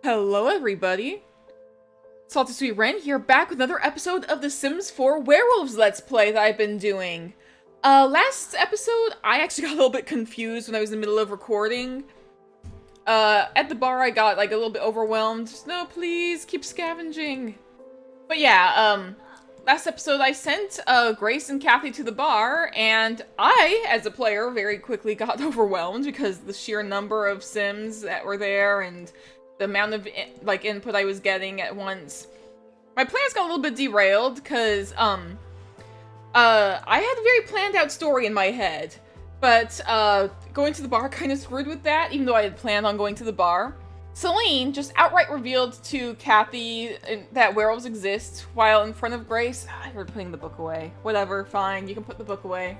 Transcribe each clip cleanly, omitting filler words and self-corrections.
Hello everybody! Salty Sweet Ren here, back with another episode of The Sims 4 Werewolves Let's Play that I've been doing. Last episode, I actually got a little bit confused when I was in the middle of recording. At the bar I got like a little bit overwhelmed. No, please, keep scavenging. But yeah, last episode I sent Grace and Kathy to the bar, and I, as a player, very quickly got overwhelmed because the sheer number of Sims that were there and the amount of input I was getting at once. My plans got a little bit derailed because I had a very planned out story in my head, but going to the bar kind of screwed with that, even though I had planned on going to the bar. Celine just outright revealed to Kathy that werewolves exist while in front of Grace. I heard putting the book away. Whatever, fine, you can put the book away.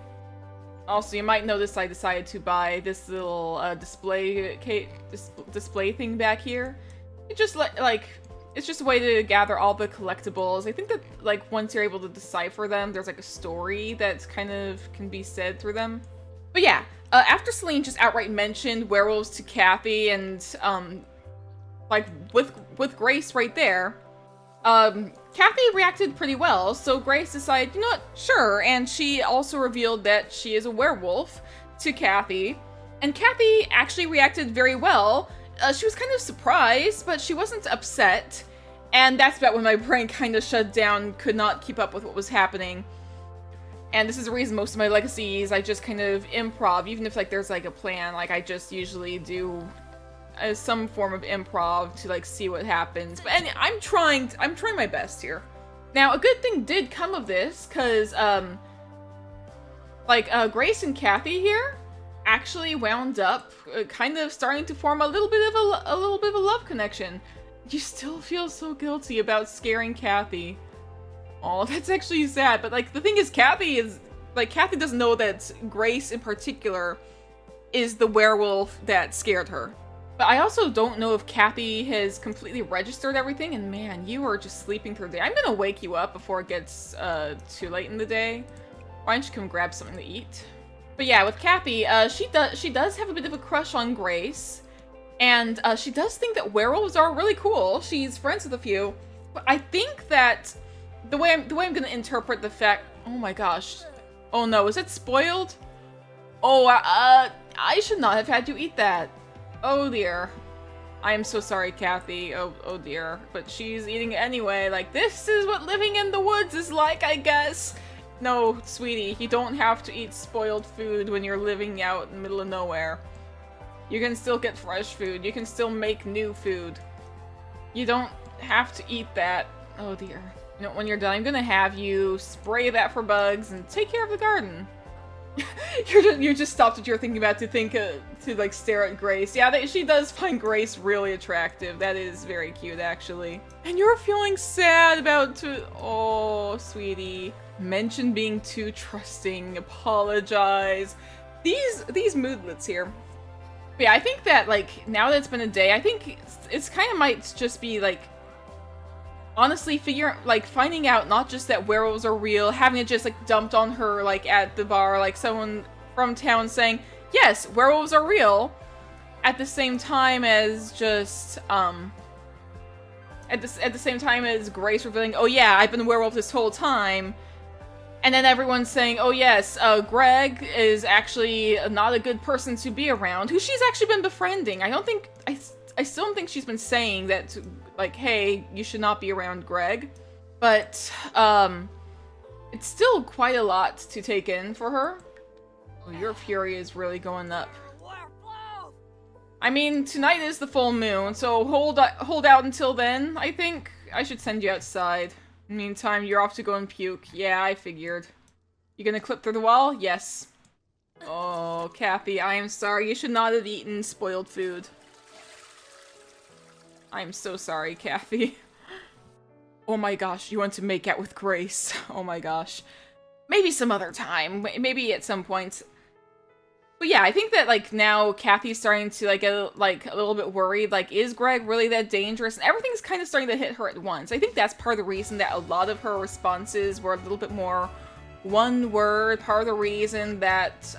Also, you might notice I decided to buy this little display thing back here. It just it's just a way to gather all the collectibles. I think that once you're able to decipher them, there's a story that kind of can be said through them. But yeah, after Celine just outright mentioned werewolves to Kathy and with Grace right there, Kathy reacted pretty well, so Grace decided, you know what, sure, and she also revealed that she is a werewolf to Kathy, and Kathy actually reacted very well. She was kind of surprised, but she wasn't upset, and that's about when my brain kind of shut down, could not keep up with what was happening. And this is the reason most of my legacies, I just kind of improv, even if there's a plan, I just usually do some form of improv to see what happens. But I'm trying my best here. Now, a good thing did come of this, because Grace and Kathy here actually wound up kind of starting to form a little bit of a love connection. You still feel so guilty about scaring Kathy. Oh, that's actually sad. But the thing is, Kathy doesn't know that Grace in particular is the werewolf that scared her. But I also don't know if Kathy has completely registered everything, and man, you are just sleeping through the day. I'm gonna wake you up before it gets too late in the day. Why don't you come grab something to eat? But yeah, with Kathy, she does have a bit of a crush on Grace, and she does think that werewolves are really cool. She's friends with a few, but I think that the way I'm gonna interpret the fact. Oh my gosh! Oh no, is it spoiled? Oh, I should not have had you eat that. Oh dear. I am so sorry, Kathy. Oh dear. But she's eating it anyway. This is what living in the woods is like, I guess. No, sweetie, you don't have to eat spoiled food when you're living out in the middle of nowhere. You can still get fresh food. You can still make new food. You don't have to eat that. Oh dear. You know, when you're done, I'm gonna have you spray that for bugs and take care of the garden. you just stopped what you're thinking about to stare at Grace. Yeah, she does find Grace really attractive. That is very cute, actually. And you're feeling sad about oh, sweetie. Mention being too trusting. Apologize. These moodlets here. But yeah, I think that now that it's been a day, I think it's kind of might just be honestly, finding out not just that werewolves are real, having it just dumped on her at the bar, someone from town saying, yes, werewolves are real, at the same time as just at the same time as Grace revealing, oh yeah, I've been a werewolf this whole time, and then everyone's saying, oh yes, Greg is actually not a good person to be around, who she's actually been befriending. I still don't think she's been saying that to, hey, you should not be around Greg. But, it's still quite a lot to take in for her. Oh, your fury is really going up. I mean, tonight is the full moon, so hold out until then, I think. I should send you outside. In the meantime, you're off to go and puke. Yeah, I figured. You gonna clip through the wall? Yes. Oh, Kathy, I am sorry. You should not have eaten spoiled food. I'm so sorry, Kathy. Oh my gosh, you want to make out with Grace. Oh my gosh. Maybe some other time. Maybe at some point. But yeah, I think that, now Kathy's starting to, get, a little bit worried. Is Greg really that dangerous? And everything's kind of starting to hit her at once. I think that's part of the reason that a lot of her responses were a little bit more one word. Part of the reason that,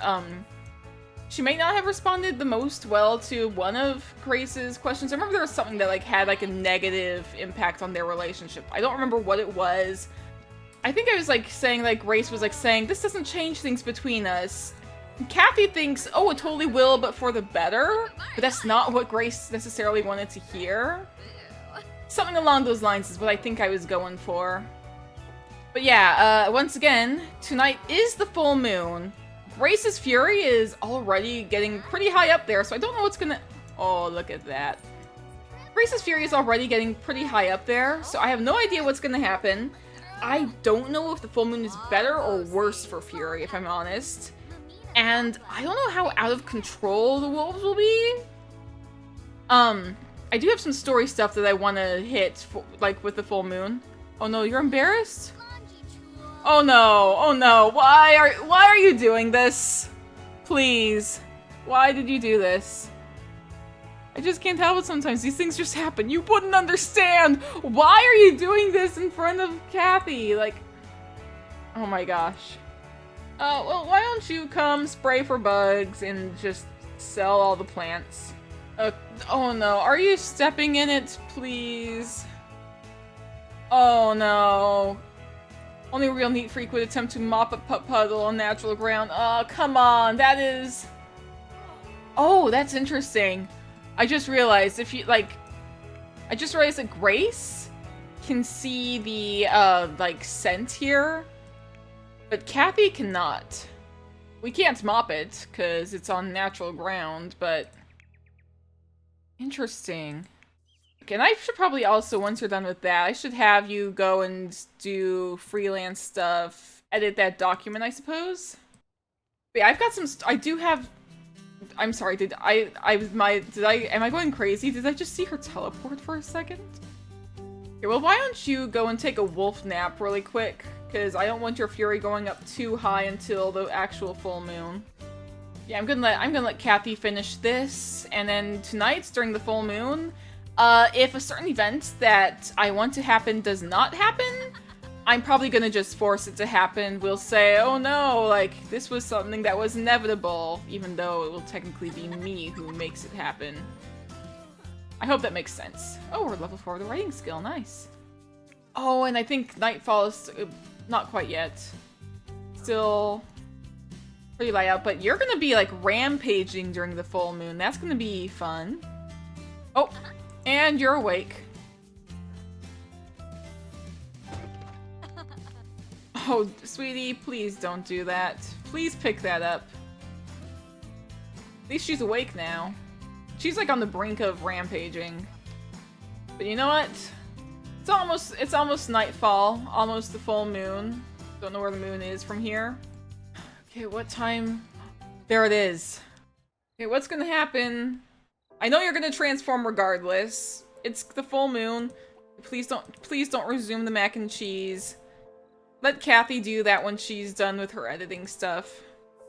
She may not have responded the most well to one of Grace's questions. I remember there was something that like had like a negative impact on their relationship. I don't remember what it was. I think I was like saying like Grace was like saying, this doesn't change things between us. And Kathy thinks, oh, it totally will, but for the better. But that's not what Grace necessarily wanted to hear. Something along those lines is what I think I was going for. But yeah, once again, tonight is the full moon. Grace's fury is already getting pretty high up there, so I don't know what's gonna... Oh, look at that. Grace's fury is already getting pretty high up there, so I have no idea what's gonna happen. I don't know if the full moon is better or worse for fury, if I'm honest. And I don't know how out of control the wolves will be. I do have some story stuff that I want to hit, like, with the full moon. Oh no, you're embarrassed? Oh no, oh no, why are you doing this? Please. Why did you do this? I just can't help it sometimes. These things just happen. You wouldn't understand. Why are you doing this in front of Kathy? Like, oh my gosh. Well, why don't you come spray for bugs and just sell all the plants? Oh no, are you stepping in it, please? Oh no. Only real neat freak would attempt to mop a puddle on natural ground. Oh, come on, that is... Oh, that's interesting. I just realized if you, like... I just realized that Grace can see the, like, scent here. But Kathy cannot. We can't mop it, because it's on natural ground, but... Interesting. And I should probably also, once you're done with that, I should have you go and do freelance stuff, edit that document, I suppose. But yeah, I've got some, I do have, I'm sorry, am I going crazy? Did I just see her teleport for a second? Okay, well, why don't you go and take a wolf nap really quick? Because I don't want your fury going up too high until the actual full moon. Yeah, I'm gonna let Kathy finish this, and then tonight's during the full moon, if a certain event that I want to happen does not happen, I'm probably gonna just force it to happen. We'll say, oh no, like, this was something that was inevitable, even though it will technically be me who makes it happen. I hope that makes sense. Oh, we're level 4 with the writing skill, nice. Oh, and I think Nightfall is, not quite yet. Still pretty light out, but you're gonna be, like, rampaging during the full moon. That's gonna be fun. Oh. And you're awake. Oh, sweetie, please don't do that. Please pick that up. At least she's awake now. She's like on the brink of rampaging. But you know what? It's almost nightfall, almost the full moon. Don't know where the moon is from here. Okay, what time? There it is. Okay, what's gonna happen? I know you're gonna transform regardless. It's the full moon. Please don't resume the mac and cheese. Let Kathy do that when she's done with her editing stuff.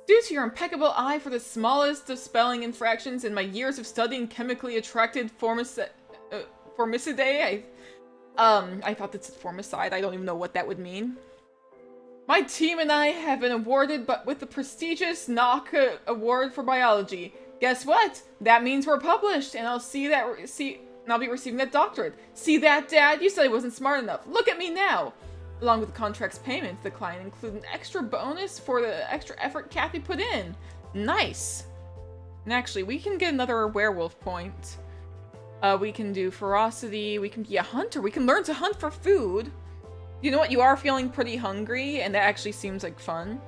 Due to your impeccable eye for the smallest of spelling infractions and my years of studying chemically attracted formicidae, I thought this said formicide. I don't even know what that would mean. My team and I have been awarded with the prestigious Knock Award for Biology. Guess what? That means we're published, and I'll be receiving that doctorate. See that, Dad? You said I wasn't smart enough. Look at me now! Along with the contract's payment, the client include an extra bonus for the extra effort Kathy put in. Nice! And actually, we can get another werewolf point. We can do ferocity, we can be a hunter, we can learn to hunt for food. You know what? You are feeling pretty hungry, and that actually seems like fun.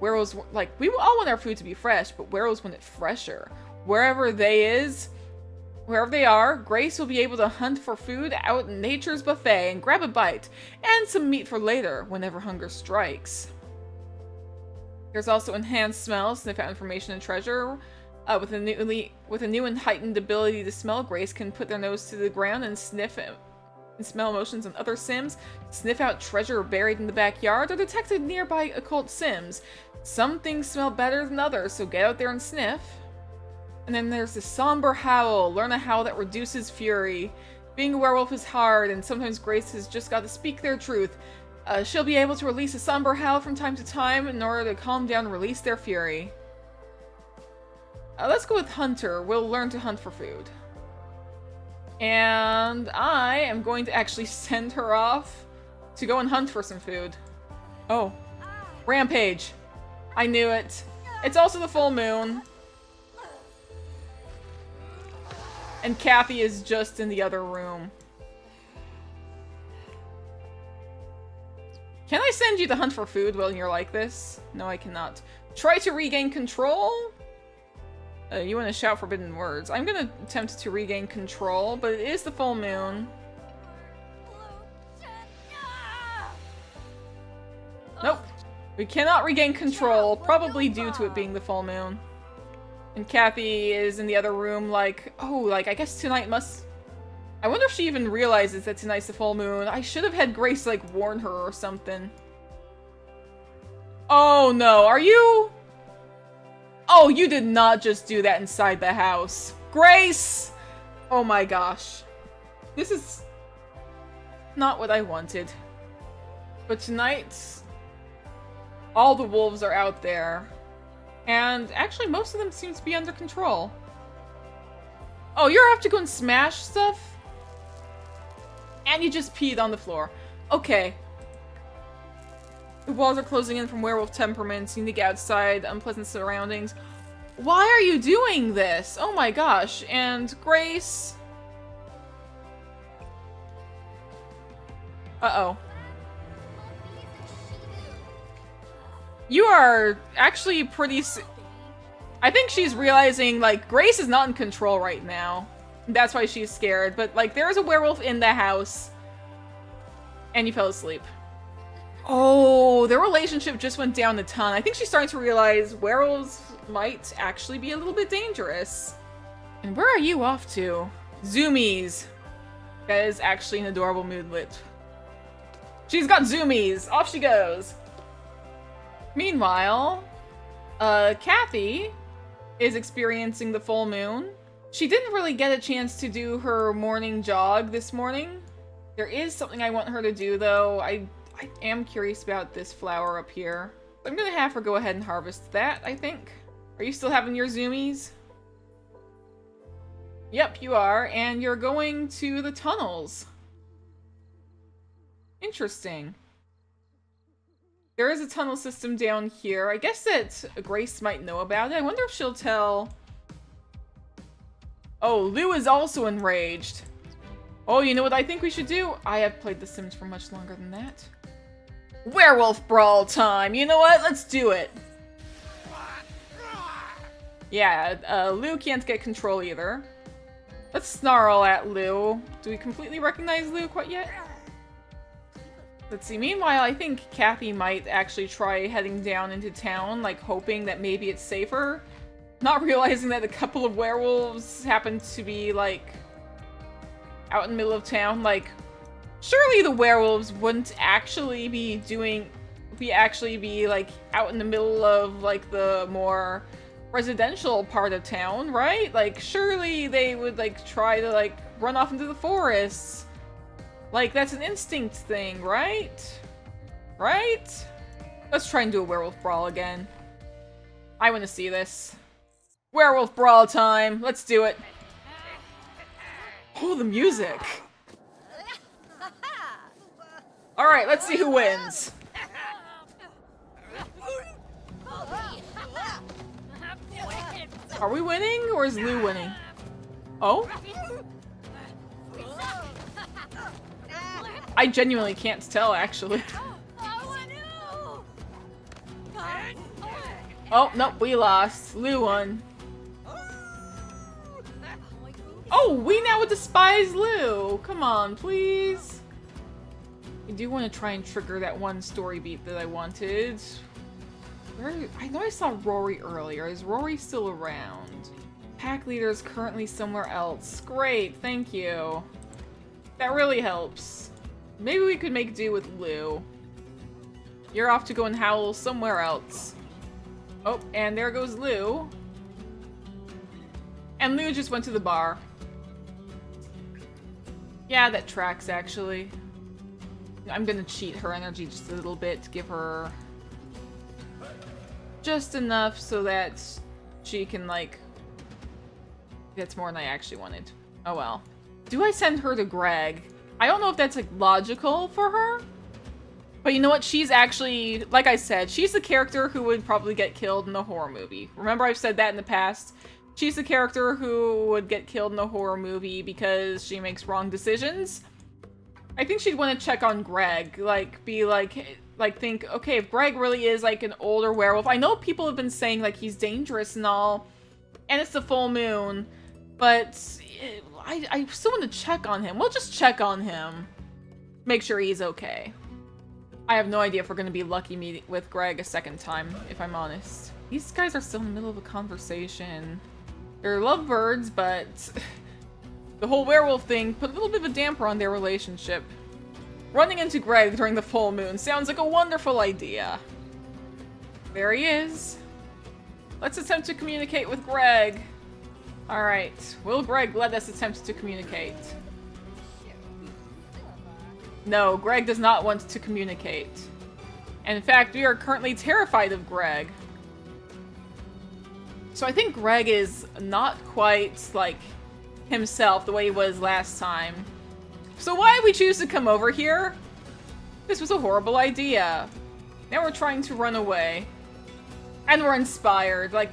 Werewolves, like, we all want our food to be fresh, but werewolves want it fresher. Wherever they are, Grace will be able to hunt for food out in nature's buffet and grab a bite, and some meat for later, whenever hunger strikes. There's also enhanced smells, sniff out information and treasure. With a new and heightened ability to smell, Grace can put their nose to the ground and sniff it. And smell emotions on other Sims, sniff out treasure buried in the backyard, or detected nearby occult Sims. Some things smell better than others, so get out there and sniff. And then there's the Somber Howl. Learn a howl that reduces fury. Being a werewolf is hard, and sometimes Grace has just got to speak their truth. She'll be able to release a Somber Howl from time to time in order to calm down and release their fury. Let's go with Hunter. We'll learn to hunt for food. And I am going to actually send her off to go and hunt for some food. Oh. Rampage. I knew it. It's also the full moon. And Kathy is just in the other room. Can I send you to hunt for food while you're like this? No, I cannot. Try to regain control? You want to shout forbidden words. I'm gonna attempt to regain control, but it is the full moon. Nope. We cannot regain control, probably due to it being the full moon. And Kathy is in the other room like, oh, like, I guess tonight must... I wonder if she even realizes that tonight's the full moon. I should have had Grace, like, warn her or something. Oh, no. Are you... Oh, you did not just do that inside the house. Grace! Oh my gosh. This is... not what I wanted. But tonight... all the wolves are out there. And actually, most of them seem to be under control. Oh, you're off to go and smash stuff? And you just peed on the floor. Okay. The walls are closing in from werewolf temperaments. You need to get outside, unpleasant surroundings. Why are you doing this? Oh my gosh. And Grace... Uh-oh. You are actually pretty... I think she's realizing, like, Grace is not in control right now. That's why she's scared. But, like, there's a werewolf in the house. And you fell asleep. Oh, their relationship just went down a ton. I think she's starting to realize werewolves might actually be a little bit dangerous. And where are you off to? Zoomies. That is actually an adorable moodlet. She's got zoomies. Off she goes. Meanwhile, Kathy is experiencing the full moon. She didn't really get a chance to do her morning jog this morning. There is something I want her to do, though. I am curious about this flower up here. I'm gonna have her go ahead and harvest that, I think. Are you still having your zoomies? Yep, you are. And you're going to the tunnels. Interesting. There is a tunnel system down here. I guess that Grace might know about it. I wonder if she'll tell... Oh, Lou is also enraged. Oh, you know what I think we should do? I have played The Sims for much longer than that. Werewolf Brawl time! You know what? Let's do it! Yeah, Lou can't get control either. Let's snarl at Lou. Do we completely recognize Lou quite yet? Let's see. Meanwhile, I think Kathy might actually try heading down into town, like hoping that maybe it's safer. Not realizing that a couple of werewolves happen to be, like, out in the middle of town. Like, surely the werewolves wouldn't actually be like, out in the middle of, like, the more residential part of town, right? Like, surely they would, like, try to, like, run off into the forests. Like, that's an instinct thing, right? Right? Let's try and do a werewolf brawl again. I want to see this. Werewolf brawl time! Let's do it! Oh, the music! Alright, let's see who wins. Are we winning, or is Lou winning? Oh? I genuinely can't tell, actually. Oh, nope, we lost. Lou won. Oh, we now despise Lou! Come on, please. I do want to try and trigger that one story beat that I wanted. I know I saw Rory earlier. Is Rory still around? Pack leader is currently somewhere else. Great, thank you. That really helps. Maybe we could make do with Lou. You're off to go and howl somewhere else. Oh, and there goes Lou. And Lou just went to the bar. Yeah, that tracks, actually. I'm gonna cheat her energy just a little bit to give her just enough so that she can, like, That's more than I actually wanted. Oh well. Do I send her to Greg? I don't know if that's, like, logical for her. But you know what? She's actually, like I said, she's the character who would probably get killed in a horror movie. Remember I've said that in the past? She's the character who would get killed in a horror movie because she makes wrong decisions. I think she'd want to check on Greg. Like, be like, think, okay, if Greg really is, like, an older werewolf. I know people have been saying, like, he's dangerous and all. And it's the full moon. But I still want to check on him. We'll just check on him. Make sure he's okay. I have no idea if we're going to be lucky meeting with Greg a second time, if I'm honest. These guys are still in the middle of a conversation. They're lovebirds, but the whole werewolf thing put a little bit of a damper on their relationship. Running into Greg during the full moon sounds like a wonderful idea. There he is. Let's attempt to communicate with Greg. Alright, will Greg let us attempt to communicate? No, Greg does not want to communicate. And in fact, we are currently terrified of Greg. So I think Greg is not quite, like, himself the way he was last time. So why did we choose to come over here? This was a horrible idea. Now we're trying to run away. And we're inspired, like...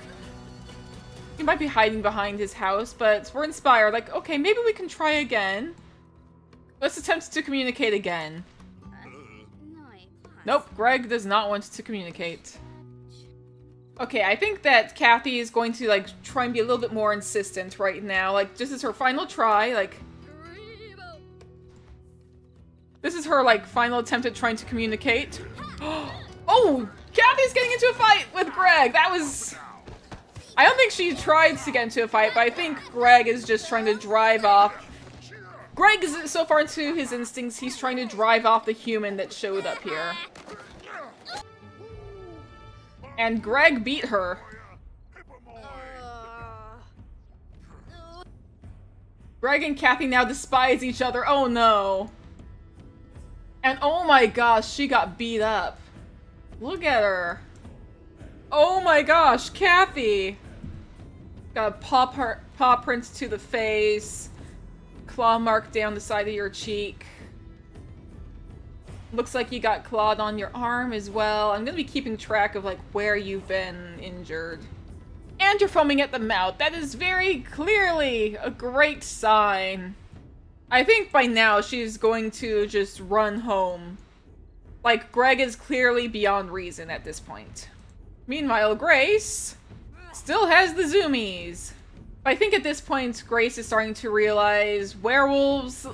He might be hiding behind his house, but we're inspired. Like, okay, maybe we can try again. Let's attempt to communicate again. Nope, Greg does not want to communicate. Okay, I think that Kathy is going to, like, try and be a little bit more insistent right now. Like, this is her final try, like... This is her, like, final attempt at trying to communicate. Oh! Kathy's getting into a fight with Greg! That was... I don't think she tried to get into a fight, but I think Greg is just trying to drive off... Greg is so far into his instincts, he's trying to drive off the human that showed up here. And Greg beat her. Greg and Kathy now despise each other. Oh no. And oh my gosh, she got beat up. Look at her. Oh my gosh, Kathy. Got a paw prints to the face. Claw mark down the side of your cheek. Looks like you got clawed on your arm as well. I'm gonna be keeping track of, like, where you've been injured. And you're foaming at the mouth. That is very clearly a great sign. I think by now she's going to just run home. Like, Greg is clearly beyond reason at this point. Meanwhile, Grace still has the zoomies. I think at this point, Grace is starting to realize werewolves,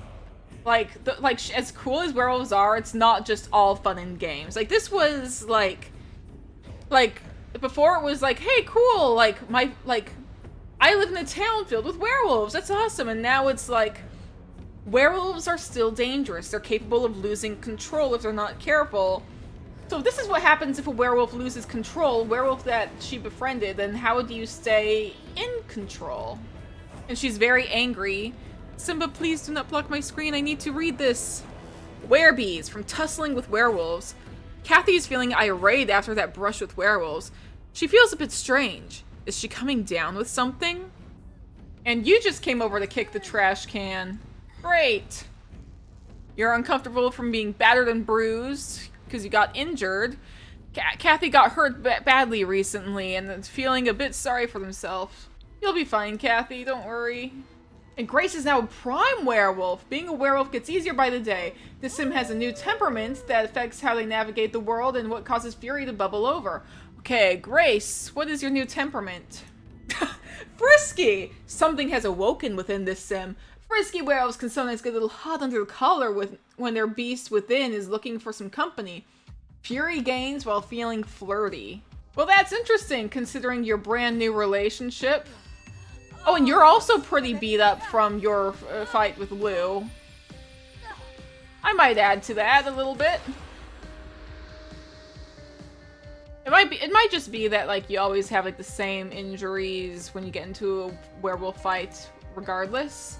as cool as werewolves are, it's not just all fun and games. Like, this was, like, before it was like, hey, cool, I live in a town filled with werewolves, that's awesome, and now it's like, werewolves are still dangerous. They're capable of losing control if they're not careful. So this is what happens if a werewolf loses control, werewolf that she befriended, then how do you stay in control? And she's very angry. Simba, please do not block my screen, I need to read this. Werebees, from tussling with werewolves. Kathy is feeling irate after that brush with werewolves. She feels a bit strange. Is she coming down with something? And you just came over to kick the trash can. Great. You're uncomfortable from being battered and bruised because you got injured. Kathy got hurt badly recently and is feeling a bit sorry for themselves. You'll be fine, Kathy, don't worry. And Grace is now a prime werewolf. Being a werewolf gets easier by the day. This sim has a new temperament that affects how they navigate the world and what causes fury to bubble over. Okay, Grace, what is your new temperament? Frisky! Something has awoken within this sim. Frisky werewolves can sometimes get a little hot under the collar when their beast within is looking for some company. Fury gains while feeling flirty. Well, that's interesting, considering your brand new relationship. Oh, and you're also pretty beat up from your fight with Lou. I might add to that a little bit. It might just be that, like, you always have, like, the same injuries when you get into a werewolf fight, regardless.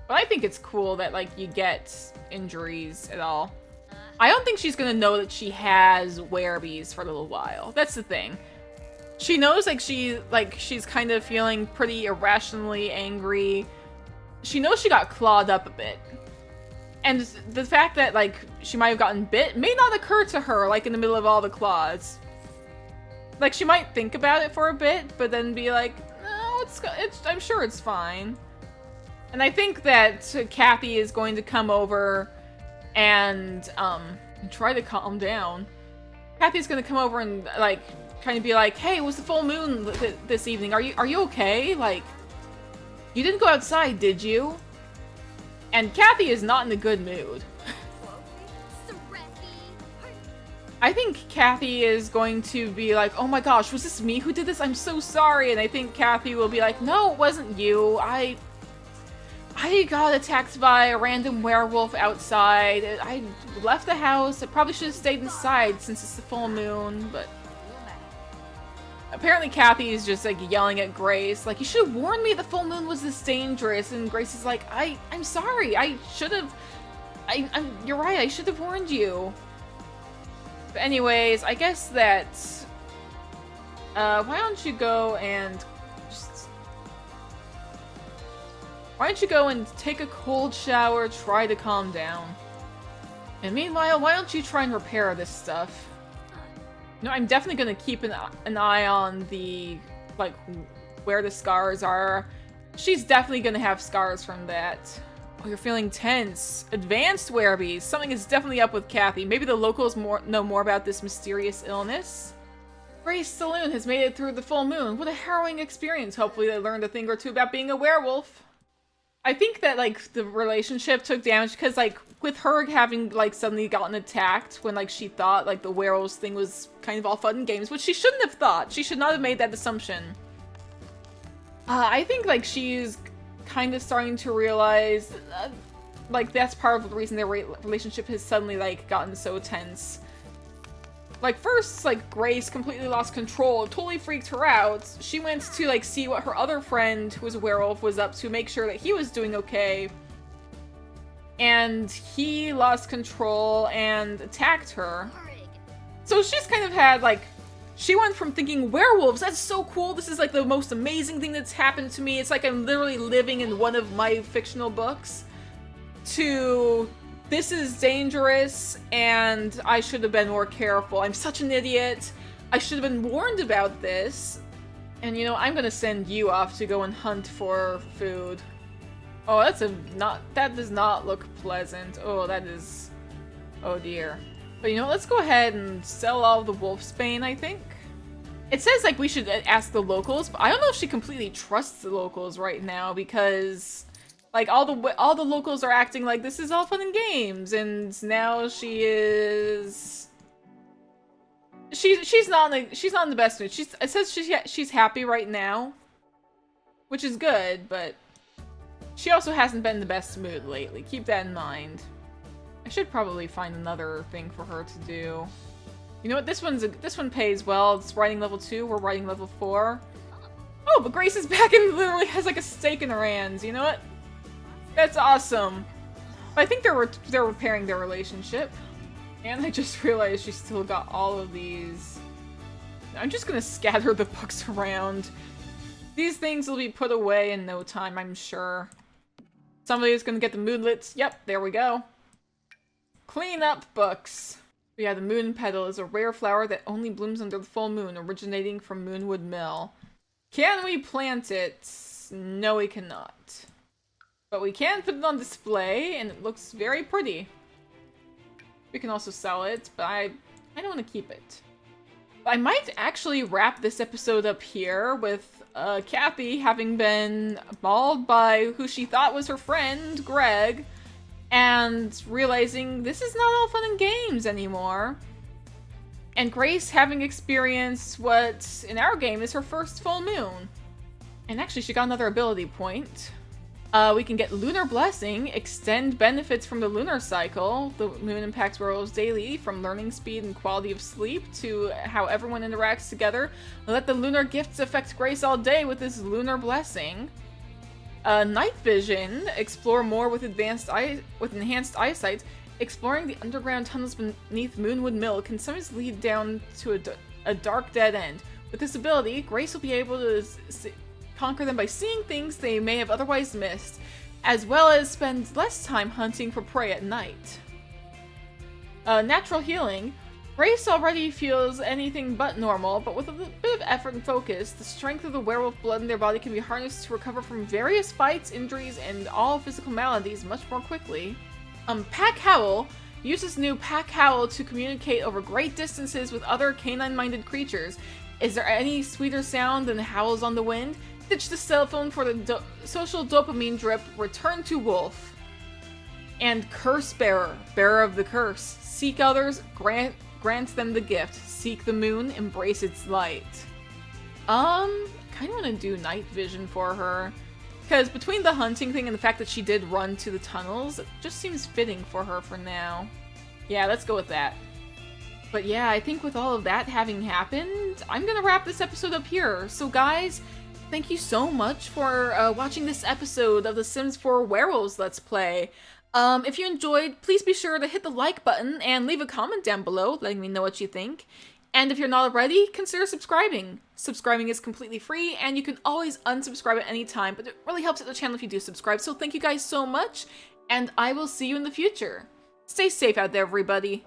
But I think it's cool that, like, you get injuries at all. I don't think she's gonna know that she has werebees for a little while. That's the thing. She knows she's kind of feeling pretty irrationally angry. She knows she got clawed up a bit. And the fact that she might have gotten bit may not occur to her in the middle of all the claws. She might think about it for a bit, but then be like, no, I'm sure it's fine. And I think that Kathy is going to come over and try to calm down. Kathy's gonna come over and kind of be like, hey, it was the full moon this evening. Are you okay? You didn't go outside, did you? And Kathy is not in a good mood. I think Kathy is going to be like, oh my gosh, was this me who did this? I'm so sorry. And I think Kathy will be like, no, it wasn't you. I got attacked by a random werewolf outside. I left the house. I probably should have stayed inside since it's the full moon, but... Apparently Kathy is just yelling at Grace, you should have warned me the full moon was this dangerous. And Grace is like, I'm sorry. I should have... You're right. I should have warned you. But anyways, I guess that... why don't you go and... Why don't you go and take a cold shower, try to calm down. And meanwhile, why don't you try and repair this stuff? No, I'm definitely gonna keep an eye on the, where the scars are. She's definitely gonna have scars from that. Oh, you're feeling tense. Advanced werebees. Something is definitely up with Kathy. Maybe the locals know more about this mysterious illness. Grace Saloon has made it through the full moon. What a harrowing experience. Hopefully they learned a thing or two about being a werewolf. I think that, the relationship took damage because, with her having, suddenly gotten attacked when, she thought, the werewolves thing was kind of all fun and games, which she shouldn't have thought. She should not have made that assumption. I think, she's kind of starting to realize, that's part of the reason their relationship has suddenly, gotten so tense. First, Grace completely lost control. It totally freaked her out. She went to, see what her other friend, who was a werewolf, was up to, make sure that he was doing okay. And he lost control and attacked her. So she's kind of had, she went from thinking, werewolves, that's so cool, this is, the most amazing thing that's happened to me, it's like I'm literally living in one of my fictional books, to... This is dangerous, and I should have been more careful. I'm such an idiot. I should have been warned about this. And I'm gonna send you off to go and hunt for food. Oh, that does not look pleasant. Oh, that is... Oh dear. But let's go ahead and sell all the wolfsbane, I think. It says, we should ask the locals, but I don't know if she completely trusts the locals right now, because... all the locals are acting like this is all fun and games, and now she is... She's not in the best mood. It says she's happy right now, which is good, but she also hasn't been in the best mood lately. Keep that in mind. I should probably find another thing for her to do. You know what? This one pays well. It's writing level 2. We're writing level 4. Oh, but Grace is back and literally has a steak in her hands. You know what? That's awesome. I think they're repairing their relationship. And I just realized she still got all of these. I'm just gonna scatter the books around. These things will be put away in no time, I'm sure. Somebody's gonna get the moonlets. Yep, there we go. Clean up books. But yeah, the moon petal is a rare flower that only blooms under the full moon, originating from Moonwood Mill. Can we plant it? No, we cannot. But we can put it on display, and it looks very pretty. We can also sell it, but I don't want to keep it. I might actually wrap this episode up here with Kathy having been mauled by who she thought was her friend, Greg, and realizing this is not all fun and games anymore. And Grace having experienced what, in our game, is her first full moon. And actually, she got another ability point. We can get Lunar Blessing, extend benefits from the lunar cycle. The moon impacts werewolves daily, from learning speed and quality of sleep to how everyone interacts together. Let the lunar gifts affect Grace all day with this Lunar Blessing. Night Vision, explore more with enhanced eyesight. Exploring the underground tunnels beneath Moonwood Mill can sometimes lead down to a dark dead end. With this ability, Grace will be able to conquer them by seeing things they may have otherwise missed, as well as spend less time hunting for prey at night. Natural healing. Grace already feels anything but normal, but with a bit of effort and focus, the strength of the werewolf blood in their body can be harnessed to recover from various fights, injuries, and all physical maladies much more quickly. Pack Howl. Uses new Pack Howl to communicate over great distances with other canine-minded creatures. Is there any sweeter sound than howls on the wind? Ditch the cell phone for the social dopamine drip. Return to Wolf. And Curse Bearer. Bearer of the Curse. Seek others, grants them the gift. Seek the moon, embrace its light. Kinda wanna do night vision for her. Because between the hunting thing and the fact that she did run to the tunnels, it just seems fitting for her for now. Yeah, let's go with that. But yeah, I think with all of that having happened, I'm gonna wrap this episode up here. So guys, thank you so much for watching this episode of The Sims 4 Werewolves Let's Play. If you enjoyed, please be sure to hit the like button and leave a comment down below letting me know what you think. And if you're not already, consider subscribing. Subscribing is completely free, and you can always unsubscribe at any time, but it really helps out the channel if you do subscribe, so thank you guys so much, and I will see you in the future. Stay safe out there, everybody.